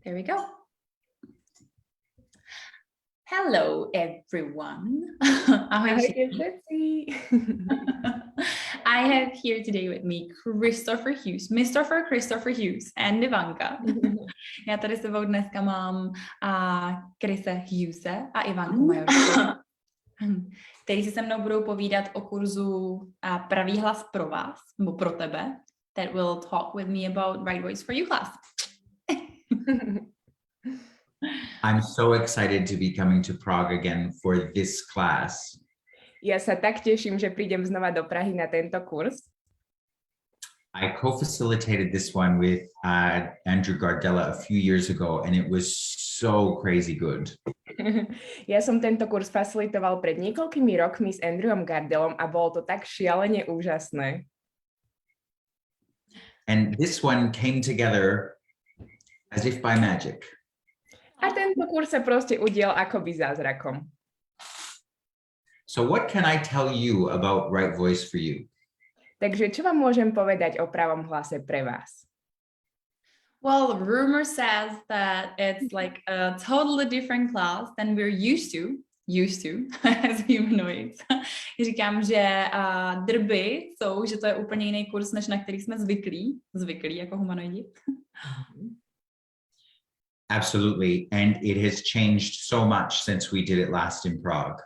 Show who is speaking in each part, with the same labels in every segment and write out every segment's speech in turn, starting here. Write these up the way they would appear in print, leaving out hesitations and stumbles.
Speaker 1: There we go. Hello, everyone.
Speaker 2: Ahoj,
Speaker 1: I have here today with me Christopher Hughes, Mr. Christopher Hughes and Ivanka. Já tady s sebou dneska mám Chrisa Hughese a Ivanku Majorku, který si se mnou budou povídat o kurzu Pravý hlas pro vás, nebo pro tebe, that will talk with me about Right Voice for You class.
Speaker 3: I'm so excited to be coming to Prague again for this class.
Speaker 2: Ja sa tak teším, že prídem znova do Prahy na tento kurz.
Speaker 3: I co-facilitated this one with Andrew Gardella a few years ago, and it was so crazy good.
Speaker 2: Ja som tento kurz facilitoval pred niekoľkými rokmi s Andrewom Gardellom a bolo to tak šialene úžasné.
Speaker 3: And this one came together as if by magic.
Speaker 2: A tento kurz sa proste udiel akoby zázrakom.
Speaker 3: So what can I tell you about Right Voice for You?
Speaker 2: Takže čo vám môžem povedať o pravom hlase pre vás?
Speaker 1: Well, rumor says that it's like a totally different class than we're used to as humanoids. Říkám, že drby jsou, že to je úplně jiný kurz, než na který jsme zvyklí jako humanoidi.
Speaker 3: Absolutely, and it has changed so much since we did it last in Prague.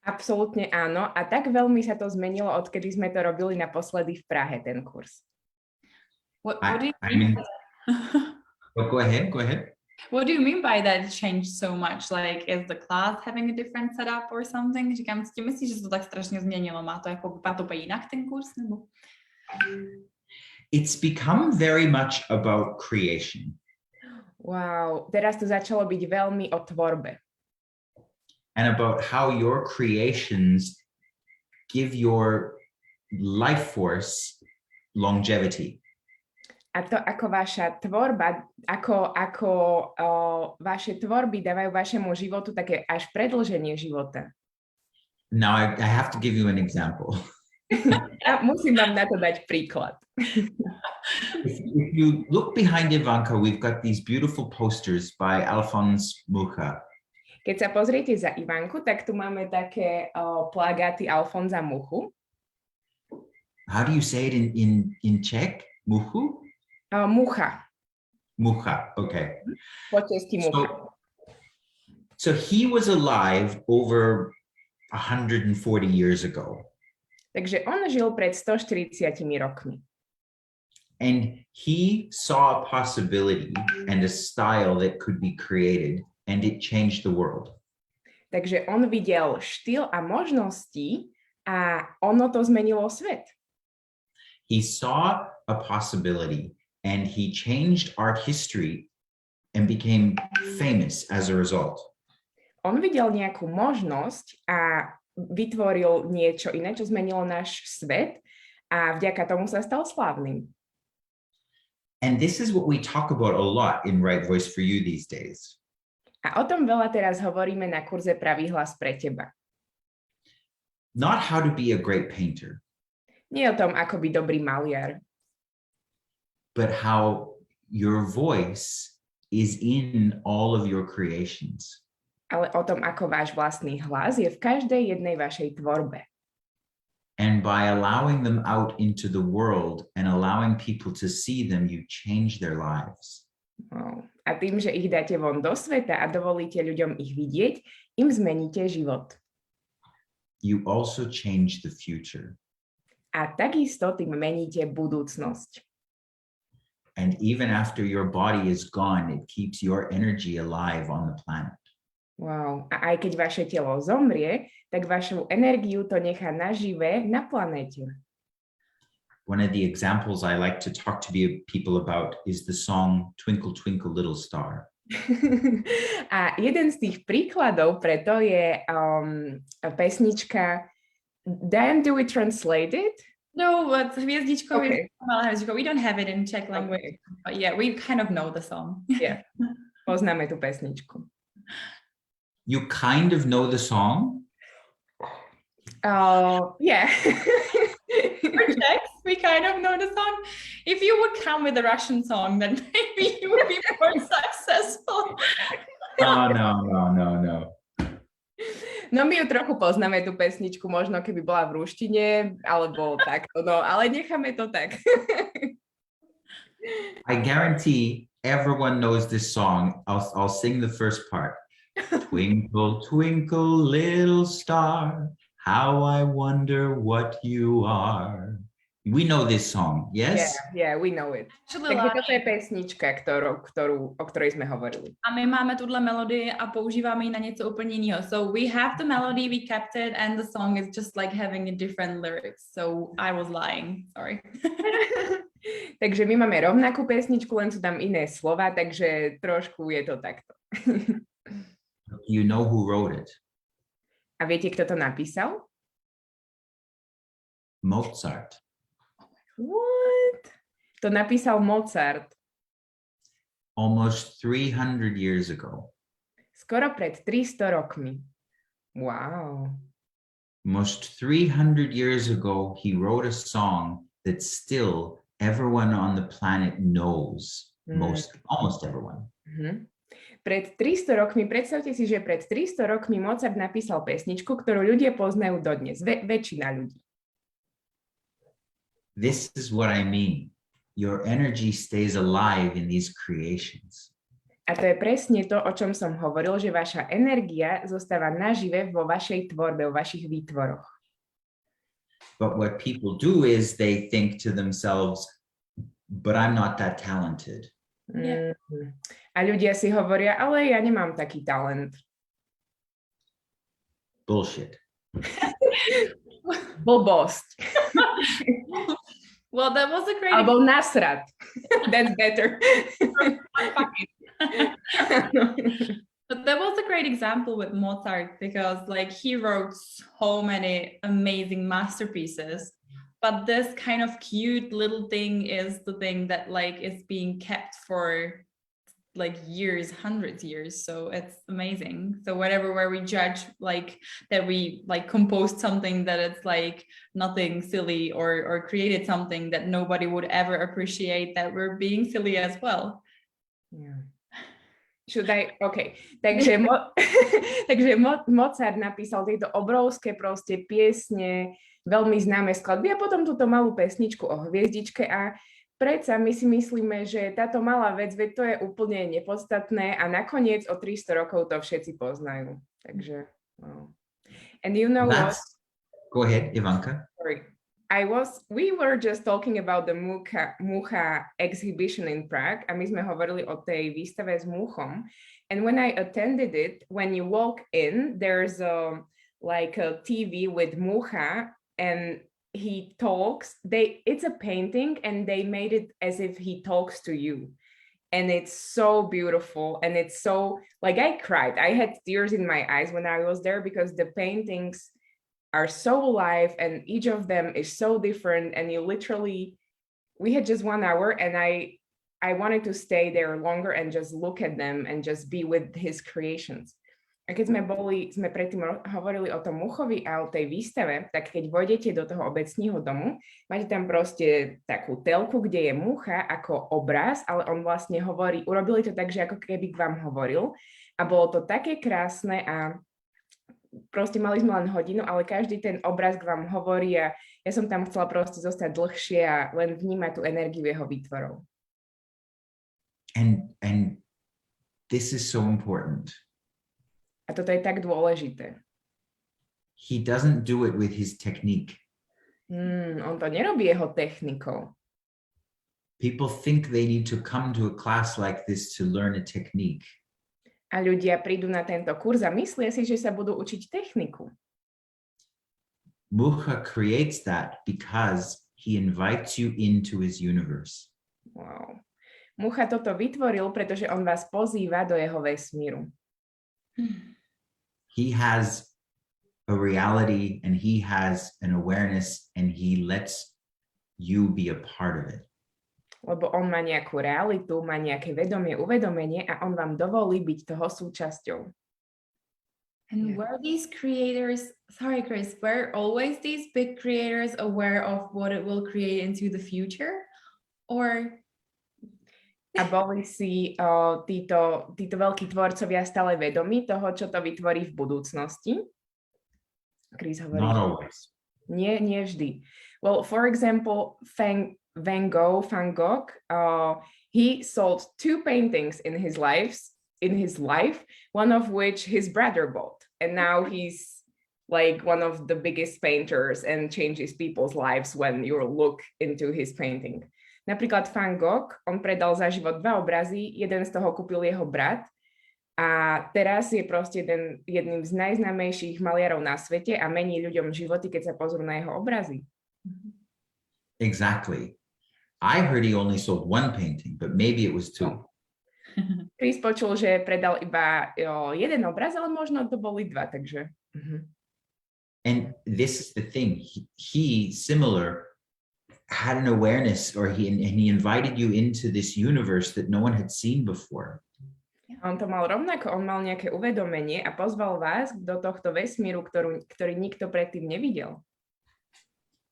Speaker 2: Absolútne áno. A tak veľmi sa to zmenilo, odkedy sme to robili naposledy v Prahe, ten kurz.
Speaker 1: What do you mean?
Speaker 3: Go ahead.
Speaker 1: What do you mean by that it changed so much? Like, is the class having a different setup or something? Říkám, s tím myslíš, že to tak strašně změnilo? Má to úplně jinak ten kurz? Nebo?
Speaker 3: It's become very much about creation.
Speaker 2: Wow, teraz to začalo byť veľmi o tvorbe.
Speaker 3: And about how your creations give your life force longevity.
Speaker 2: A to, ako vaša tvorba, ako vaše tvorby dávajú vašemu životu také až predĺženie života.
Speaker 3: Now I have to give you an example.
Speaker 2: A musím vám na to dať príklad.
Speaker 3: If you look behind Ivanka, we've got these beautiful posters by Alphonse Mucha.
Speaker 2: Keď sa pozriete za Ivanku, tak tu máme také plagáty Alfonsa Muchu.
Speaker 3: How do you say it in Czech? Muchu?
Speaker 2: Mucha.
Speaker 3: Mucha, okay.
Speaker 2: Po česky Mucha.
Speaker 3: So he was alive over 140 years ago.
Speaker 2: Takže on žil pred 140 rokmi.
Speaker 3: And he saw a possibility and a style that could be created, and it changed the world.
Speaker 2: Takže on videl štýl a možnosti a ono to zmenilo svet.
Speaker 3: He saw a possibility and he changed art history and became famous as a result.
Speaker 2: On videl nejakú možnosť a vytvoril niečo iné, čo zmenilo náš svet a vďaka tomu sa stal slávnym.
Speaker 3: And this is what we talk about a lot in Right Voice for You these days.
Speaker 2: A o tom veľa teraz hovoríme na kurze Pravý hlas pre teba.
Speaker 3: Not how to be a great painter.
Speaker 2: Nie o tom, ako byť dobrý maliar.
Speaker 3: But how your voice is in all of your creations.
Speaker 2: Ale o tom, ako váš vlastný hlas je v každej jednej vašej tvorbe.
Speaker 3: And by allowing them out into the world and allowing people to see them, you change their lives.
Speaker 2: Wow. A tým, že ich dáte von do sveta a dovolíte ľuďom ich vidieť, im zmeníte život.
Speaker 3: You also change the future.
Speaker 2: A takisto tým meníte budúcnosť.
Speaker 3: And even after your body is gone, it keeps your energy alive on the planet.
Speaker 2: Wow. A aj keď vaše telo zomrie, tak vašu energiu to nechá nažive na planéte.
Speaker 3: One of the examples I like to talk to people about is the song Twinkle, Twinkle, Little Star.
Speaker 2: A jeden z tých príkladov preto je pesnička Dan, do we translate it?
Speaker 1: No, but hviezdičko
Speaker 2: Okay.
Speaker 1: we don't have it in Czech language.
Speaker 2: Okay.
Speaker 1: But yeah, we kind of know the song.
Speaker 2: Yeah. Poznáme tú pesničku.
Speaker 3: You kind of know the song?
Speaker 2: Yeah.
Speaker 1: For Czechs, we kind of know the song. If you would come with a Russian song, then maybe you would be more successful.
Speaker 3: No.
Speaker 2: No my ju trochu poznáme, tú pesničku, možno keby bola v ruštine, alebo takto, no, ale necháme to tak.
Speaker 3: I guarantee everyone knows this song. I'll sing the first part. Twinkle, twinkle, little star, how I wonder what you are. We know this song, yes?
Speaker 2: Yeah, we know it. Takže toto je pesnička, o ktorej sme hovorili.
Speaker 1: A my máme tuhle melodii a používáme ji na něco úplně jiného. So we have the melody, we kept it, and the song is just like having a different lyrics. So I was lying, sorry.
Speaker 2: Takže my máme rovnakú pesničku, len sú tam iné slova, takže trošku je to takto.
Speaker 3: You know who wrote it?
Speaker 2: A viete, kto to napísal?
Speaker 3: Mozart.
Speaker 2: What? To napísal Mozart.
Speaker 3: Almost 300 years ago.
Speaker 2: Skoro pred 300 rokmi. Wow.
Speaker 3: Almost 300 years ago, he wrote a song that still everyone on the planet knows. Almost everyone.
Speaker 2: Mm-hmm. Pred 300 rokmi, predstavte si, že pred 300 rokmi Mozart napísal pesničku, ktorú ľudia poznajú dodnes. Väčšina ľudí.
Speaker 3: This is what I mean. Your energy stays alive in these creations.
Speaker 2: A to je presne to, o čom som hovoril, že vaša energia zostáva nažive vo vašej tvorbe, vo vašich výtvoroch.
Speaker 3: But what people do is they think to themselves, but I'm not that talented.
Speaker 2: Yeah. A ľudia si hovoria, ale ja nemám taký talent.
Speaker 3: Bullshit.
Speaker 2: Blbosť.
Speaker 1: Well, that was a great...
Speaker 2: Alebo nasrad. That's better.
Speaker 1: But that was a great example with Mozart because like he wrote so many amazing masterpieces, but this kind of cute little thing is the thing that like is being kept for like years, hundreds of years. So it's amazing. So whatever, where we judge like that we like composed something that it's like nothing silly or created something that nobody would ever appreciate, that we're being silly as well.
Speaker 2: Yeah. Should I? Okay. Takže, takže Mozart napísal tieto obrovské proste piesne, veľmi známe skladby a potom túto malú pesničku o hviezdičke a predsa my si myslíme, že táto malá vec, veď to je úplne nepodstatné a nakoniec o 300 rokov to všetci poznajú. Takže, no. And you know what?
Speaker 3: Go ahead, Ivanka.
Speaker 2: Sorry. We were just talking about the Mucha exhibition in Prague a my sme hovorili o tej výstave s Muchom. And when I attended it, when you walk in, there's like a TV with Mucha and he talks. It's a painting and they made it as if he talks to you. And it's so beautiful and it's so, like I cried. I had tears in my eyes when I was there because the paintings are so alive and each of them is so different and we had just 1 hour and I wanted to stay there longer and just look at them and just be with his creations. A keď sme predtým hovorili o tom Muchovi a o tej výstave, tak keď vojdete do toho obecního domu, máte tam proste takú telku, kde je Mucha ako obraz, ale on vlastne hovorí, urobili to tak, že ako keby k vám hovoril a bolo to také krásne a proste mali sme len hodinu, ale každý ten obraz k vám hovorí a ja som tam chcela proste zostať dlhšie a len vnímať tú energiu jeho výtvorov.
Speaker 3: And this is so important.
Speaker 2: A toto je tak dôležité.
Speaker 3: He doesn't do it with his technique.
Speaker 2: On to nerobí jeho technikou.
Speaker 3: People think they need to come to a class like this to learn a technique.
Speaker 2: A ľudia prídu na tento kurz a myslia si, že sa budú učiť techniku.
Speaker 3: Mucha creates that because he invites you into his universe.
Speaker 2: Wow. Mucha toto vytvoril, pretože on vás pozýva do jeho vesmíru.
Speaker 3: He has a reality and he has an awareness and he lets you be a part of it.
Speaker 2: Lebo on má nejakú realitu, má nejaké vedomie, uvedomenie a on vám dovolí byť toho súčasťou.
Speaker 1: And were these creators, sorry, Chris, were always these big creators aware of what it will create into the future? Or...
Speaker 2: A boli si títo veľkí tvorcovia stále vedomí toho, čo to vytvorí v budúcnosti? Chris hovorí.
Speaker 3: Not always.
Speaker 2: Nie vždy. Well, for example, Van Gogh, he sold 2 paintings in his life, one of which his brother bought. And now he's like one of the biggest painters and changes people's lives when you look into his painting. Napríklad Van Gogh, on predal za život 2 obrazy, jeden z toho kúpil jeho brat a teraz je proste jedným z najznámejších maliarov na svete a mení ľuďom životy, keď sa pozrú na jeho obrazy.
Speaker 3: Exactly. I heard he only sold 1 painting, but maybe it was 2.
Speaker 2: Chris počul, že predal iba jeden obraz, ale možno to boli 2, takže...
Speaker 3: And this is the thing. He similar had an awareness, or he invited you into this universe that no one had seen before.
Speaker 2: On to mal rovnako, on mal nejaké uvedomenie a pozval vás do tohto vesmíru, ktorý nikto predtým nevidel.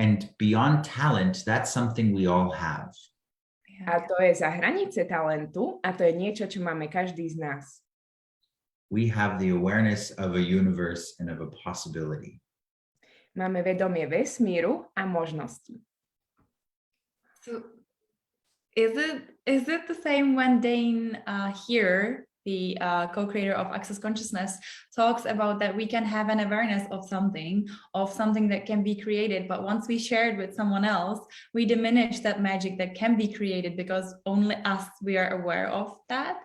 Speaker 3: And beyond talent, that's something we all have.
Speaker 2: A to je za hranice talentu a to je niečo, čo máme každý z nás.
Speaker 3: We have the awareness of a universe and of a possibility.
Speaker 2: Máme vedomie vesmíru a možnosti.
Speaker 1: So is it the same when Dane here, the co-creator of Access Consciousness, talks about that we can have an awareness of something that can be created, but once we share it with someone else, we diminish that magic that can be created because only us, we are aware of that.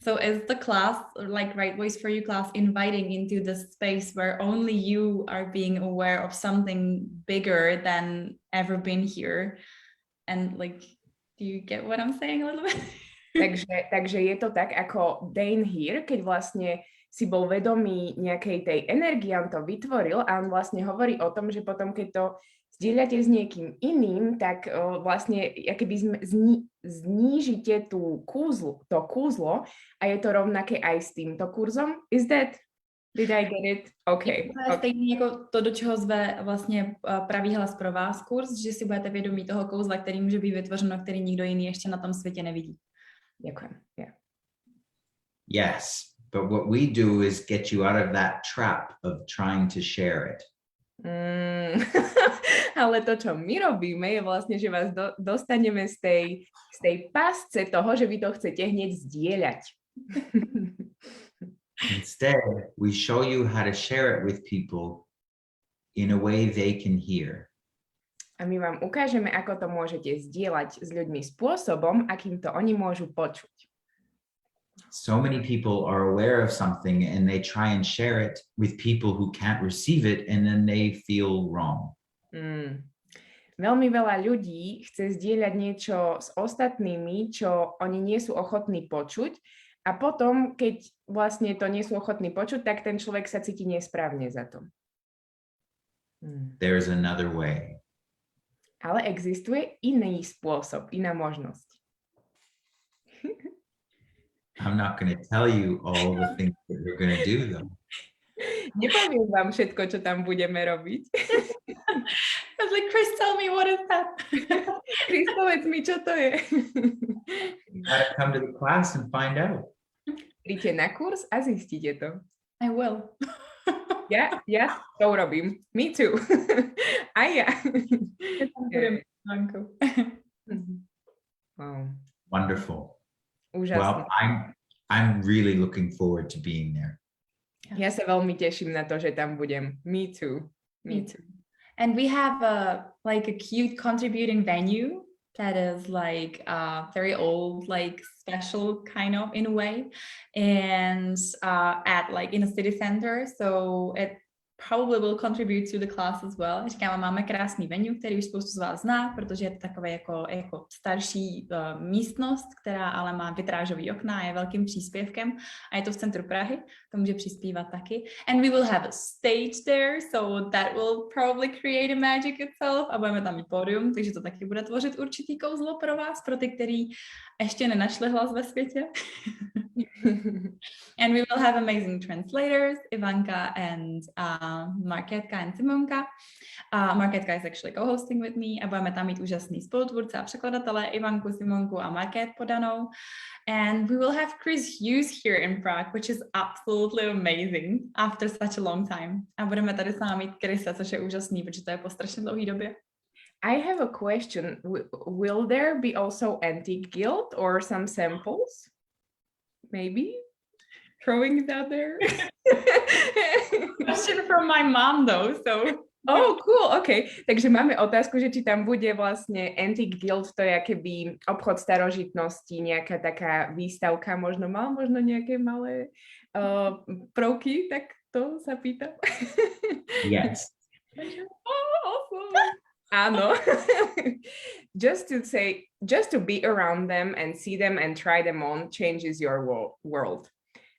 Speaker 1: So is the class, like Right Voice for You class, inviting into the space where only you are being aware of something bigger than ever been here? And like, do you get what I'm saying a little bit?
Speaker 2: Takže je to tak, ako Dane here, keď vlastne si bol vedomý nejakej tej energie, on to vytvoril a on vlastne hovorí o tom, že potom, keď to zdieľate s niekým iným, tak vlastne keby znížite to kúzlo a je to rovnaké aj s týmto kurzom. Did I get it? Okay.
Speaker 1: To je stejný jako to, do čeho zve vlastně pravý hlas pro vás kurz, že si budete vědomí toho kouzla, který může být vytvořeno, který nikdo jiný ještě na tom světě nevidí.
Speaker 2: Ďakujem. Yeah.
Speaker 3: Yes, but what we do is get you out of that trap of trying to share it.
Speaker 2: Ale to, čo my robíme, je vlastne, že vás dostaneme z tej pasce toho, že vy to chcete hneď zdieľať.
Speaker 3: Instead, we show you how to share it with people in a way they can hear.
Speaker 2: A my vám ukážeme, ako to môžete zdieľať s ľuďmi spôsobom, akým to oni môžu počuť.
Speaker 3: So many people are aware of something and they try and share it with people who can't receive it, and then they feel wrong.
Speaker 2: Veľmi veľa ľudí chce zdieľať niečo s ostatnými, čo oni nie sú ochotní počuť, a potom, keď vlastne to nie sú ochotní počuť, tak ten človek sa cíti nesprávne za to.
Speaker 3: There's another way.
Speaker 2: Ale existuje iný spôsob, iná možnosť.
Speaker 3: I'm not going to tell you all the things that we're going to do, though.
Speaker 2: Nepoviem vám všetko, čo tam budeme robiť.
Speaker 1: I was like, Chris, tell me, what is that?
Speaker 2: Chris, povedz mi, čo to je.
Speaker 3: You gotta come to the class and find out.
Speaker 2: Príďte na kurz a zistíte to.
Speaker 1: I will.
Speaker 2: Ja to urobím. Me too. A ja. Wow.
Speaker 3: Wonderful.
Speaker 2: Úžasné.
Speaker 3: Well, I'm really looking forward to being there.
Speaker 2: Ja sa veľmi teším na to, že tam budem. Me too. Me too.
Speaker 1: And we have a cute contributing venue that is like very old, like special kind of in a way, and at like in a city center, so it probably will contribute to the class as well. Říkám, máme krásný venue, který už spoustu z vás zná, protože je to takové jako starší místnost, která ale má vitrážový okna a je velkým příspěvkem a je to v centru Prahy, to může přispívat taky. And we will have a stage there, so that will probably create a magic itself a budeme tam mít pódium, takže to taky bude tvořit určitý kouzlo pro vás, pro ty, kteří ještě nenašli hlas ve světě. And we will have amazing translators, Ivanka and Markétka and Simonka. Markétka is actually co-hosting with me a budeme tam mít úžasný spolutvůrce a překladatele Ivanku, Simonku a Markét podanou. And we will have Chris Hughes here in Prague, which is absolutely amazing after such a long time. A budeme tady s námi mít Chrisa, což je úžasný, protože to je po strašně dlouhé době.
Speaker 2: I have a question. Will there be also Antique Guild or some samples? Maybe? Throwing it out there?
Speaker 1: Question from my mom though, so...
Speaker 2: Oh, cool, okay. Takže máme otázku, že či tam bude vlastne Antique Guild, to je akéby obchod starožitností, nejaká taká výstavka, možno nejaké malé prvky, tak to sa pýtam.
Speaker 3: Yes.
Speaker 2: Oh, awesome. Áno. Just to be around them and see them and try them on changes your world.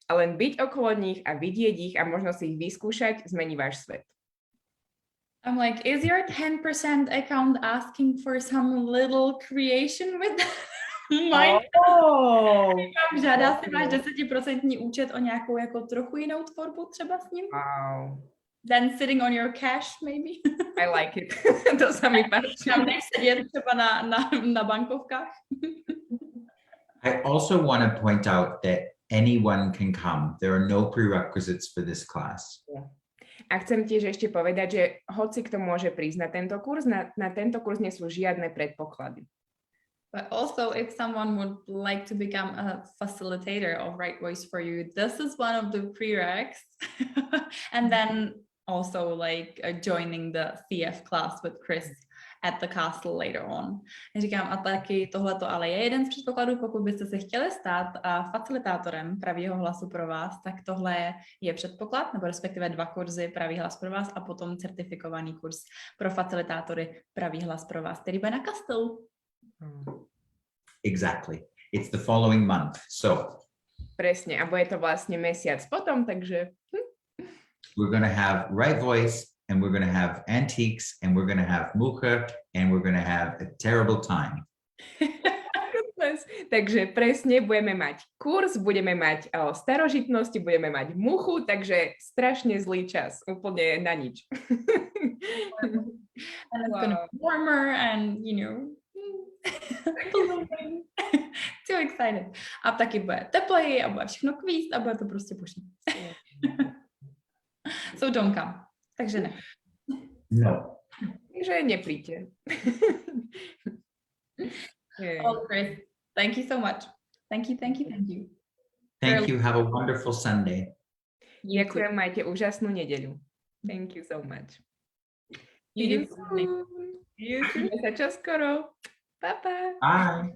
Speaker 2: A len byť okolo nich a vidieť ich a možno si ich vyskúšať zmení váš svet.
Speaker 1: I'm like, is your 10% account asking for some little creation with mine?
Speaker 2: Oh.
Speaker 1: Žádá si váš 10% účet o nějakou jako trochu jinou tvorbu třeba s ním?
Speaker 2: Wow.
Speaker 1: Then sitting on your cash, maybe?
Speaker 2: I like it. To sa mi páči.
Speaker 1: Tam nech sedět třeba na bankovkách.
Speaker 3: I also want to point out that anyone can come. There are no prerequisites for this class.
Speaker 2: A chcem tiež ešte povedať, že hoci kto môže prísť na tento kurz, na tento kurz nie sú žiadne predpoklady.
Speaker 1: But also, if someone would like to become a facilitator of Right Voice for You, this is one of the prereqs. And then also like joining the CF class with Chris at the castle later on. Říkám, a taky tohleto ale je jeden z předpokladů, pokud byste se chtěli stát facilitátorem pravýho hlasu pro vás, tak tohle je předpoklad, nebo respektive 2 kurzy pravý hlas pro vás a potom certifikovaný kurz pro facilitátory pravý hlas pro vás, který bude na Castle.
Speaker 3: Exactly. It's the following month. So
Speaker 2: presne, a bude to vlastne mesiac potom, takže
Speaker 3: we're going to have Right Voice, and we're going to have Antiques, and we're going to have Mucha, and we're going to have a terrible time.
Speaker 2: Takže presne budeme mať kurz, budeme mať starožitnosti, budeme mať muchu, takže strašne zlý čas, úplne na nič.
Speaker 1: And it's gonna be warmer and, you know, too excited. A taky bude tepleji a bude všechno kvíst a bude to prostě pušný. So don't come. Takže ne.
Speaker 3: No.
Speaker 2: Takže nepríďte.
Speaker 1: Oh, Chris, thank you so much. Thank you.
Speaker 3: Thank you. Have a wonderful Sunday.
Speaker 2: Ďakujem, majte úžasnú nedeľu. Thank you so much.
Speaker 1: You
Speaker 2: Vidíme sa čoskoro. Pa, pa.
Speaker 3: Bye.